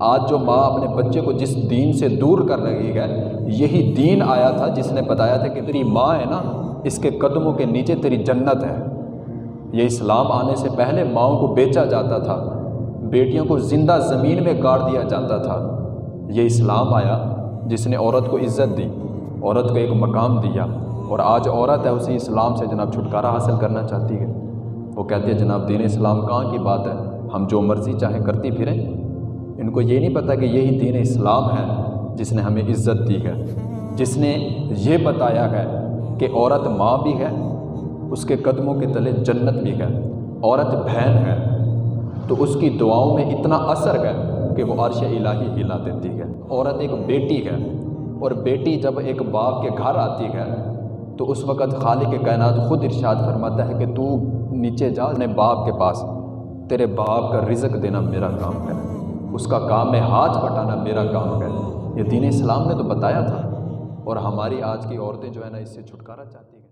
آج جو ماں اپنے بچے کو جس دین سے دور کر رہی ہے، یہی دین آیا تھا جس نے بتایا تھا کہ تیری ماں ہے نا، اس کے قدموں کے نیچے تیری جنت ہے۔ یہ اسلام آنے سے پہلے ماؤں کو بیچا جاتا تھا، بیٹیوں کو زندہ زمین میں گاڑ دیا جاتا تھا۔ یہ اسلام آیا جس نے عورت کو عزت دی، عورت کو ایک مقام دیا، اور آج عورت ہے اسی اسلام سے جناب چھٹکارا حاصل کرنا چاہتی ہے۔ وہ کہتی ہے جناب دین اسلام کہاں کی بات ہے، ہم جو مرضی چاہیں کرتی پھریں۔ ان کو یہ نہیں پتہ کہ یہی دین اسلام ہے جس نے ہمیں عزت دی ہے، جس نے یہ بتایا ہے کہ عورت ماں بھی ہے، اس کے قدموں کے تلے جنت بھی ہے، عورت بہن ہے تو اس کی دعاؤں میں اتنا اثر ہے کہ وہ عرش الہی ہلا دیتی ہے۔ عورت ایک بیٹی ہے، اور بیٹی جب ایک باپ کے گھر آتی ہے تو اس وقت خالق کائنات خود ارشاد فرماتا ہے کہ تو نیچے جا اپنے باپ کے پاس، تیرے باپ کا رزق دینا میرا کام ہے، اس کا کام میں ہاتھ بٹانا میرا کام ہے۔ یہ دین اسلام نے تو بتایا تھا، اور ہماری آج کی عورتیں جو ہے نا اس سے چھٹکارا چاہتی ہیں۔